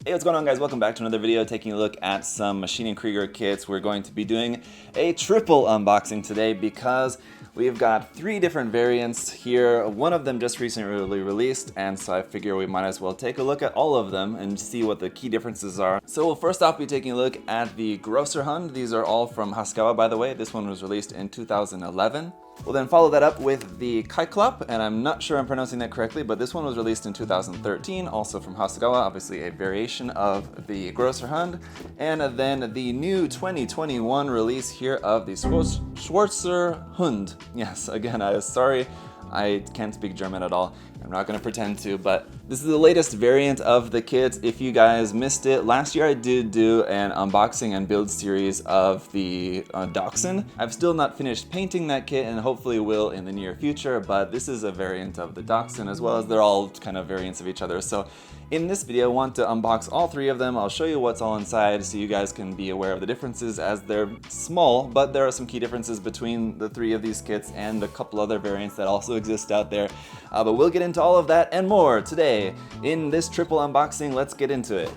Hey, what's going on, guys? Welcome back to another video taking a look at some Maschinen Krieger kits. We're going to be doing a triple unboxing today because we've got three different variants here. One of them just recently released, and so I figure we might as well take a look at all of them and see what the key differences are. So we'll first off be taking a look at the Großer Hund. These are all from Hasegawa, by the way. This one was released in 2011. We'll then follow that up with the Kyklop, and I'm not sure I'm pronouncing that correctly, but this one was released in 2013, also from Hasegawa, obviously a variation of the Großer Hund. And then the new 2021 release here of the Schwarzer Hund. Yes, again, sorry, I can't speak German at all. I'm not going to pretend to, but this is the latest variant of the kit. If you guys missed it, last year I did do an unboxing and build series of the Dachshund. I've still not finished painting that kit and hopefully will in the near future, but this is a variant of the Dachshund as well as they're all kind of variants of each other. So in this video, I want to unbox all three of them. I'll show you what's all inside so you guys can be aware of the differences as they're small, but there are some key differences between the three of these kits and a couple other variants that also exist out there. But we'll get into all of that and more today in this triple unboxing. Let's get into it.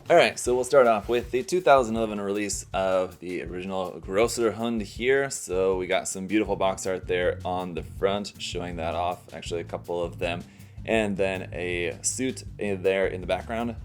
Alright, so we'll start off with the 2011 release of the original Großer Hund here. So we got some beautiful box art there on the front showing that off, actually a couple of them, and then a suit there in the background.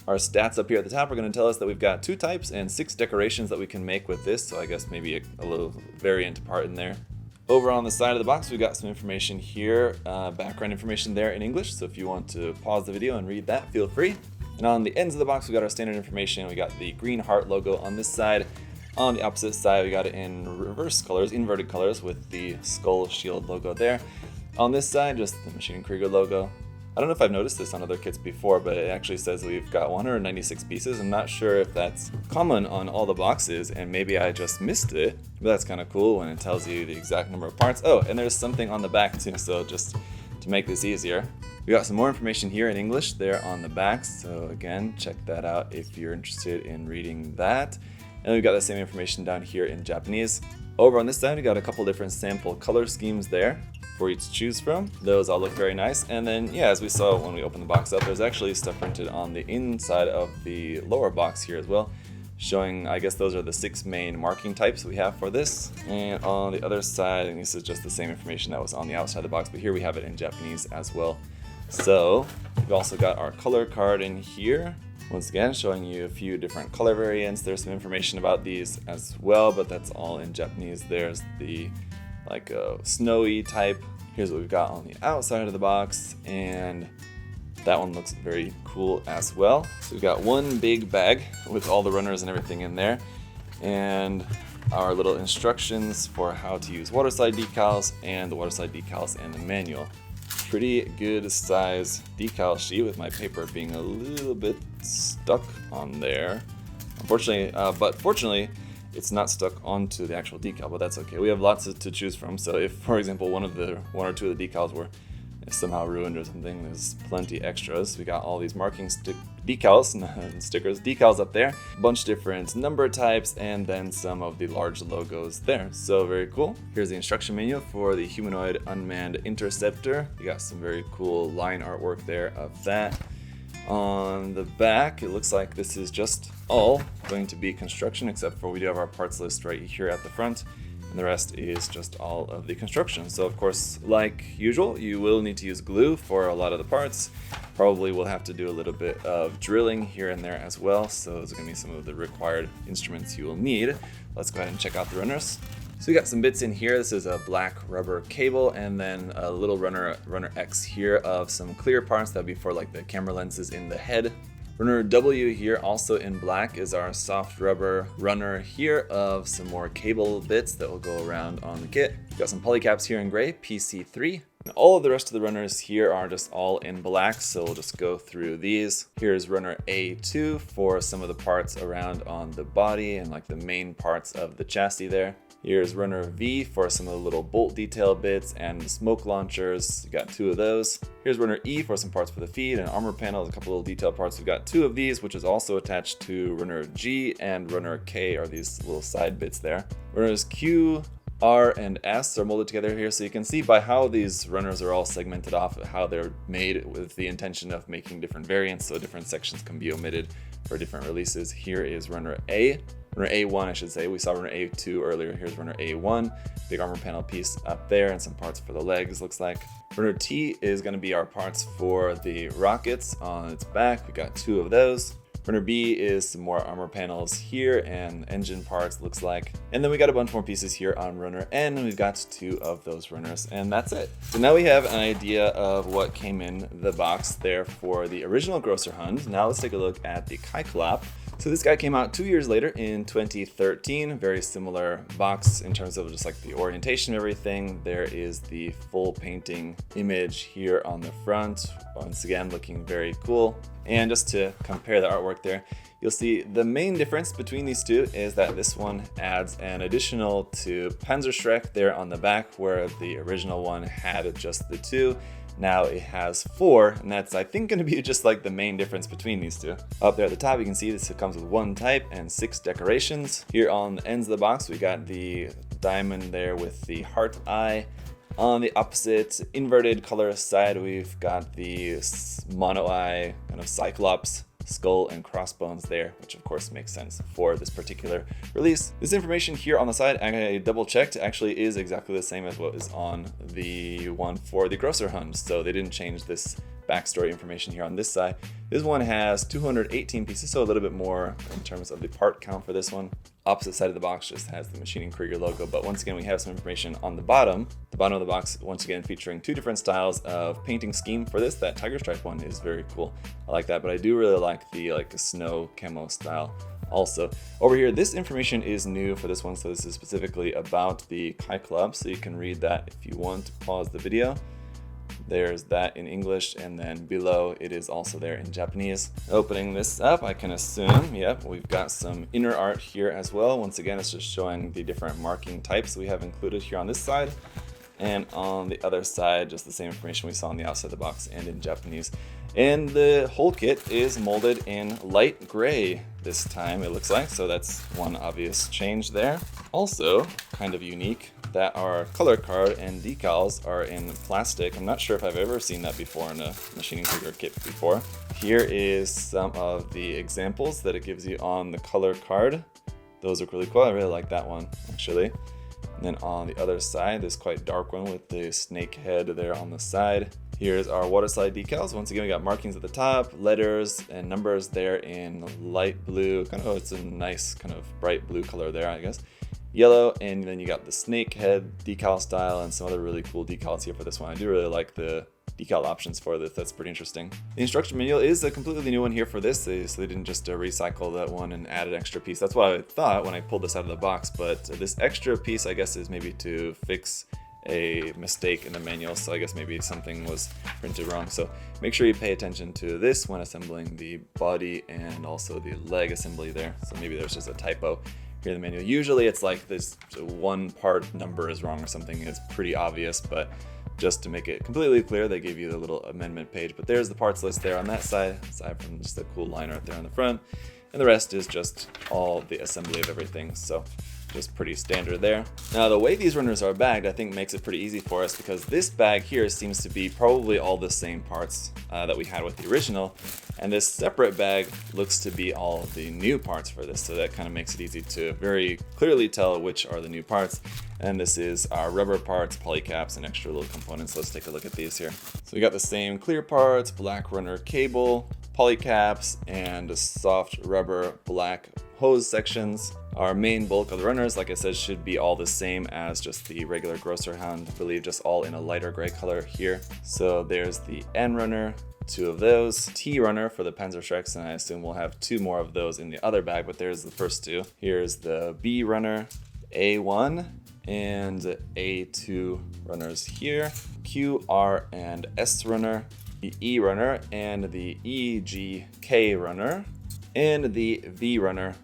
Our stats up here at the top are going to tell us that we've got 2 types and 6 decorations that we can make with this, so I guess maybe a little variant part in there. Over on the side of the box, we've got some information here, background information there in English, so if you want to pause the video and read that, feel free. And on the ends of the box, we got our standard information. We got the green heart logo on this side. On the opposite side, we got it in reverse colors, inverted colors, with the skull shield logo there. On this side, just the Maschinen Krieger logo. I don't know if I've noticed this on other kits before, but it actually says we've got 196 pieces. I'm not sure if that's common on all the boxes, and maybe I just missed it, but that's kind of cool when it tells you the exact number of parts. Oh, and there's something on the back too, so just to make this easier, we got some more information here in English there on the back, so again, check that out if you're interested in reading that. And we've got the same information down here in Japanese. Over on this side, we got a couple different sample color schemes there for you to choose from. Those all look very nice. And then, yeah, as we saw when we opened the box up, there's actually stuff printed on the inside of the lower box here as well, showing, I guess those are the 6 main marking types we have for this. And on the other side, and this is just the same information that was on the outside of the box, but here we have it in Japanese as well. So we've also got our color card in here. Once again, showing you a few different color variants. There's some information about these as well, but that's all in Japanese. There's the snowy type. Here's what we've got on the outside of the box, and that one looks very cool as well. So we've got one big bag with all the runners and everything in there, and our little instructions for how to use waterslide decals and the waterslide decals and the manual. Pretty good size decal sheet with my paper being a little bit stuck on there, unfortunately, but fortunately it's not stuck onto the actual decal, but that's okay. We have lots to choose from, so if, for example, one or two of the decals were somehow ruined or something, there's plenty extras. We got all these marking decals up there, a bunch of different number types, and then some of the large logos there. So very cool. Here's the instruction manual for the humanoid unmanned interceptor. You got some very cool line artwork there of that. On the back, it looks like this is just all going to be construction, except for we do have our parts list right here at the front, and the rest is just all of the construction. So of course, like usual, you will need to use glue for a lot of the parts. Probably will have to do a little bit of drilling here and there as well, so those are going to be some of the required instruments you will need. Let's go ahead and check out the runners. So we got some bits in here. This is a black rubber cable, and then a little runner X here of some clear parts that would be for like the camera lenses in the head. Runner W here, also in black, is our soft rubber runner here of some more cable bits that will go around on the kit. We've got some polycaps here in gray, PC3. And all of the rest of the runners here are just all in black, so we'll just go through these. Here's runner A2 for some of the parts around on the body and like the main parts of the chassis there. Here's runner V for some of the little bolt detail bits and smoke launchers. You got 2 of those. Here's runner E for some parts for the feet and armor panels, a couple little detail parts. We've got 2 of these, which is also attached to runner G, and runner K are these little side bits there. Runners Q, R, and S are molded together here, so you can see by how these runners are all segmented off, how they're made with the intention of making different variants, so different sections can be omitted for different releases. Here is runner A. Runner A1, I should say. We saw runner A2 earlier. Here's runner A1, big armor panel piece up there, and some parts for the legs, looks like. Runner T is going to be our parts for the rockets on its back. We got 2 of those. Runner B is some more armor panels here and engine parts, looks like. And then we got a bunch more pieces here on runner N, and we've got 2 of those runners, and that's it. So now we have an idea of what came in the box there for the original Großer Hund. Now let's take a look at the Kyklop. So this guy came out 2 years later in 2013, very similar box in terms of just like the orientation of everything. There is the full painting image here on the front, once again looking very cool. And just to compare the artwork there, you'll see the main difference between these two is that this one adds an additional to Panzerschreck there on the back, where the original one had just the 2. Now it has 4, and that's, I think, going to be just like the main difference between these two. Up there at the top, you can see this comes with 1 type and 6 decorations. Here on the ends of the box, we got the diamond there with the heart eye. On the opposite inverted color side, we've got the mono eye kind of Cyclops skull and crossbones there, which of course makes sense for this particular release. This information here on the side, I double checked, actually is exactly the same as what is on the one for the Großer Hund, so they didn't change this backstory information here on this side. This one has 218 pieces, so a little bit more in terms of the part count for this one. Opposite side of the box just has the Maschinen Krieger logo, but once again we have some information on the bottom. The bottom of the box, once again, featuring 2 different styles of painting scheme for this. That tiger stripe one is very cool. I like that, but I do really like the snow camo style. Also, over here, this information is new for this one, so this is specifically about the Kaiklop, so you can read that if you want to pause the video. There's that in English, and then below it is also there in Japanese. Opening this up, I can assume, yep, we've got some inner art here as well. Once again, it's just showing the different marking types we have included here on this side. And on the other side, just the same information we saw on the outside of the box and in Japanese. And the whole kit is molded in light gray this time, it looks like, so that's one obvious change there. Also, kind of unique, that our color card and decals are in plastic. I'm not sure if I've ever seen that before in a Maschinen Krieger kit before. Here is some of the examples that it gives you on the color card. Those look really cool. I really like that one, actually. And then on the other side, this quite dark one with the snake head there on the side. Here's our water slide decals. Once again, we got markings at the top, letters and numbers there in light blue. It's a nice kind of bright blue color there, I guess. Yellow, and then you got the snake head decal style and some other really cool decals here for this one. I do really like the decal options for this. That's pretty interesting. The instruction manual is a completely new one here for this, so they didn't just recycle that one and add an extra piece. That's what I thought when I pulled this out of the box, but this extra piece, I guess, is maybe to fix a mistake in the manual, so I guess maybe something was printed wrong. So make sure you pay attention to this when assembling the body and also the leg assembly there. So maybe there's just a typo here in the manual. Usually it's like this one part number is wrong or something. It's pretty obvious, but just to make it completely clear, they gave you the little amendment page. But there's the parts list there on that side, aside from just the cool line right there on the front. And the rest is just all the assembly of everything. So just pretty standard there. Now the way these runners are bagged, I think makes it pretty easy for us, because this bag here seems to be probably all the same parts that we had with the original, and this separate bag looks to be all of the new parts for this, so that kind of makes it easy to very clearly tell which are the new parts. And this is our rubber parts, polycaps, and extra little components. Let's take a look at these here. So we got the same clear parts, black runner cable, polycaps, and soft rubber black hose sections. Our main bulk of the runners, like I said, should be all the same as just the regular Großer Hund. I believe just all in a lighter gray color here. So there's the N runner, 2 of those, T runner for the Panzerschrecks, and I assume we'll have 2 more of those in the other bag, but there's the first 2. Here's the B runner, A1, and A2 runners here, Q, R, and S runner, the E runner, and the E, G, K runner, and the V runner,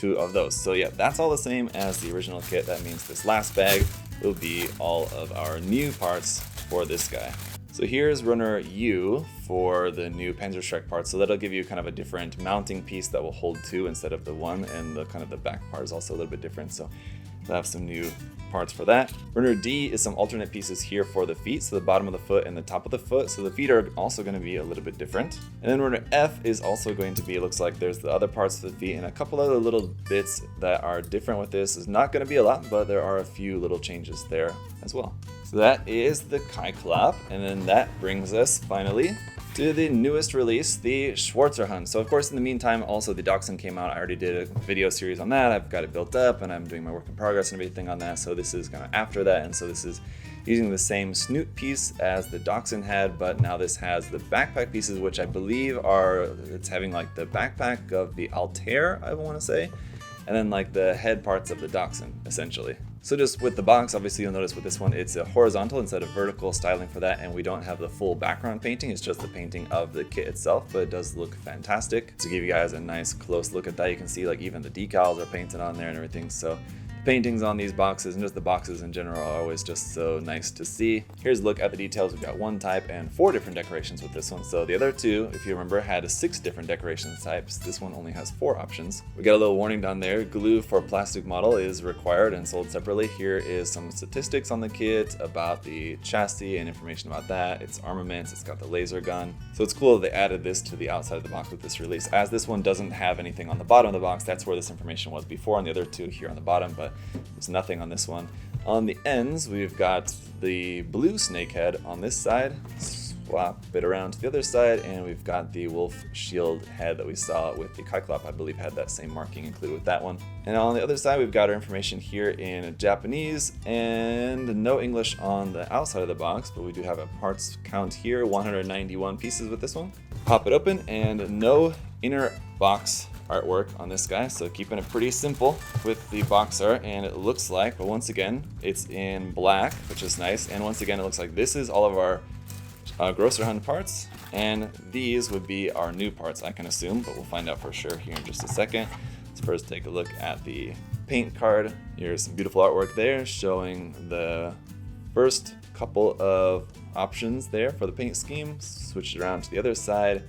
2 of those. So yeah, that's all the same as the original kit. That means this last bag will be all of our new parts for this guy. So here's runner U for the new Panzerschreck part. So that'll give you kind of a different mounting piece that will hold 2 instead of the 1, and the kind of the back part is also a little bit different. So we'll have some new parts for that. Runner D is some alternate pieces here for the feet, so the bottom of the foot and the top of the foot. So the feet are also going to be a little bit different. And then runner F is also going to be, it looks like there's the other parts of the feet and a couple other little bits that are different with this. It's not going to be a lot, but there are a few little changes there as well. So that is the Kyklop, and then that brings us finally to the newest release, the Schwarzer Hund. So of course, in the meantime, also the Dachshund came out. I already did a video series on that. I've got it built up and I'm doing my work in progress and everything on that. So this is kind of after that. And so this is using the same snoot piece as the Dachshund had, but now this has the backpack pieces, which I believe it's having like the backpack of the Altair, I want to say, and then like the head parts of the Dachshund, essentially. So just with the box, obviously you'll notice with this one, it's a horizontal instead of vertical styling for that, and we don't have the full background painting, it's just the painting of the kit itself, but it does look fantastic. To give you guys a nice close look at that, you can see like even the decals are painted on there and everything. So paintings on these boxes and just the boxes in general are always just so nice to see. Here's a look at the details. We've got 1 type and 4 different decorations with this one. So the other 2, if you remember, had 6 different decoration types. This one only has 4 options. We got a little warning down there. Glue for plastic model is required and sold separately. Here is some statistics on the kit about the chassis and information about that. It's armaments, it's got the laser gun. So it's cool that they added this to the outside of the box with this release. As this one doesn't have anything on the bottom of the box, that's where this information was before on the other 2 here on the bottom, but there's nothing on this one. On the ends, we've got the blue snake head on this side. Swap it around to the other side, and we've got the wolf shield head that we saw with the Kyklop. I believe had that same marking included with that one. And on the other side, we've got our information here in Japanese and no English on the outside of the box, but we do have a parts count here, 191 pieces with this one. Pop it open, and no inner box artwork on this guy, so keeping it pretty simple with the box art. And it looks like, but once again, it's in black, which is nice. And once again, it looks like this is all of our Großer Hund parts, and these would be our new parts, I can assume, but we'll find out for sure here in just a second. Let's first take a look at the paint card. Here's some beautiful artwork there showing the first couple of options there for the paint scheme. Switch it around to the other side.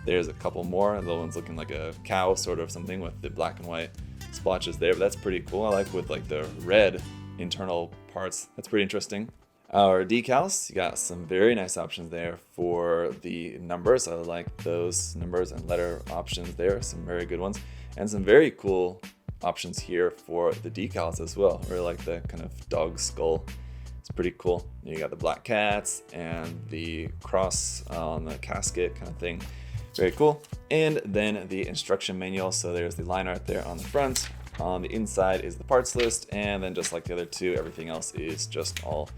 There's a couple more. The one's looking like a cow sort of something with the black and white splotches there, but that's pretty cool. I like with like the red internal parts. That's pretty interesting. Our decals, you got some very nice options there for the numbers. I like those numbers and letter options there, some very good ones. And some very cool options here for the decals as well. I really like the kind of dog skull. It's pretty cool. You got the black cats and the cross on the casket kind of thing. Very cool. And then the instruction manual. So there's the line art there on the front. On the inside is the parts list. And then just like the other 2, everything else is just all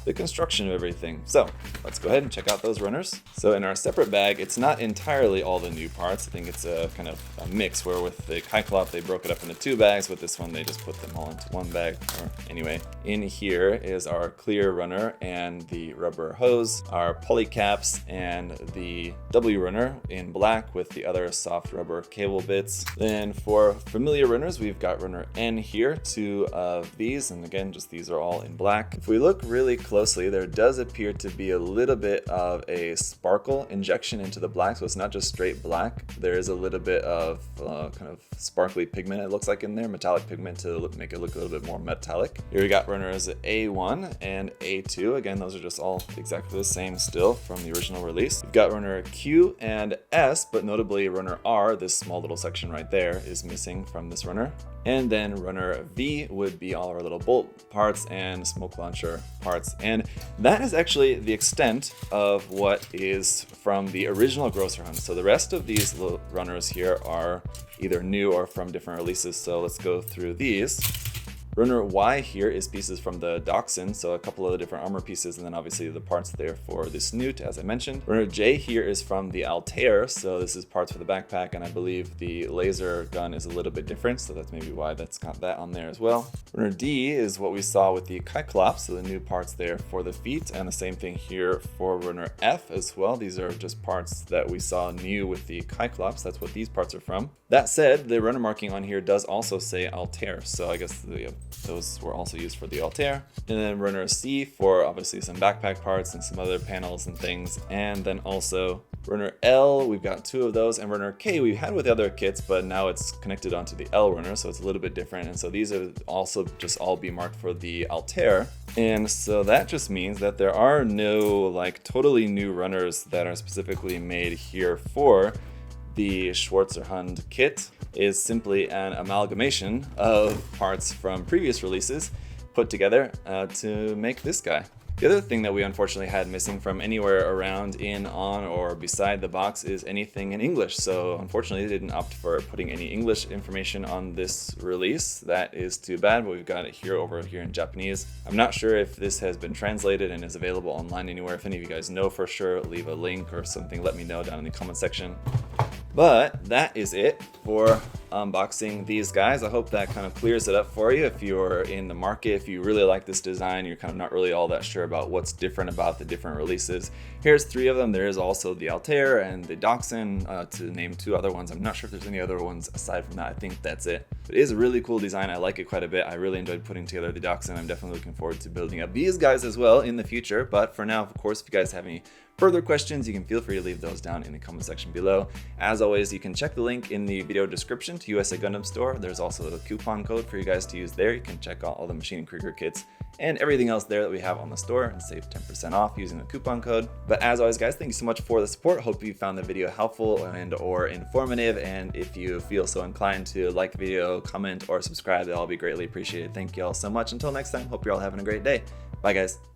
the construction of everything. So let's go ahead and check out those runners. So in our separate bag, it's not entirely all the new parts. I think it's a kind of a mix where with the Kaiklop, they broke it up into 2 bags. With this one, they just put them all into 1 bag. Or anyway, in here is our clear runner and the rubber hose, our pulley caps, and the W runner in black with the other soft rubber cable bits. Then for familiar runners, we've got runner N here, 2 of these, and again, just these are all in black. If we look really closely, there does appear to be a little bit of a sparkle injection into the black, so it's not just straight black. There is a little bit of kind of sparkly pigment, it looks like in there, metallic pigment to make it look a little bit more metallic. Here we got runners A1 and A2. Again, those are just all exactly the same still from the original release. We've got runner Q and S, but notably runner R, this small little section right there, is missing from this runner. And then runner V would be all our little bolt parts and smoke launcher parts. And that is actually the extent of what is from the original Großer Hund. So the rest of these little runners here are either new or from different releases. So let's go through these. Runner Y here is pieces from the Dachshund, so a couple of the different armor pieces, and then obviously the parts there for the snoot, as I mentioned. Runner J here is from the Altair, so this is parts for the backpack, and I believe the laser gun is a little bit different, so that's maybe why that's got that on there as well. Runner D is what we saw with the Kyklop, so the new parts there for the feet, and the same thing here for Runner F as well. These are just parts that we saw new with the Kyclops. That's what these parts are from. That said, the runner marking on here does also say Altair, so I guess those were also used for the Altair. And then runner C for obviously some backpack parts and some other panels and things. And then also runner L, we've got 2 of those, and runner K we had with the other kits, but now it's connected onto the L runner, so it's a little bit different. And so these are also just all be marked for the Altair. And so that just means that there are no like totally new runners that are specifically made here for the Schwarzer Hund kit. Is simply an amalgamation of parts from previous releases put together to make this guy. The other thing that we unfortunately had missing from anywhere around, in, on, or beside the box is anything in English. So unfortunately they didn't opt for putting any English information on this release. That is too bad, but we've got it here over here in Japanese. I'm not sure if this has been translated and is available online anywhere. If any of you guys know for sure, leave a link or something, let me know down in the comment section. But that is it for unboxing these guys. I hope that kind of clears it up for you if you're in the market, if you really like this design, you're kind of not really all that sure about what's different about the different releases. Here's 3 of them. There is also the Altair and the Dachshund, to name 2 other ones. I'm not sure if there's any other ones aside from that. I think that's it. But it is a really cool design. I like it quite a bit. I really enjoyed putting together the Dachshund. I'm definitely looking forward to building up these guys as well in the future. But for now, of course, if you guys have any further questions, you can feel free to leave those down in the comment section below. As always, you can check the link in the video description to USA Gundam Store. There's also a coupon code for you guys to use there. You can check out all the Machinen Krieger kits and everything else there that we have on the store and save 10% off using the coupon code. But as always, guys, thank you so much for the support. Hope you found the video helpful and or informative. And if you feel so inclined to like the video, comment, or subscribe, that'll be greatly appreciated. Thank you all so much. Until next time, hope you're all having a great day. Bye, guys.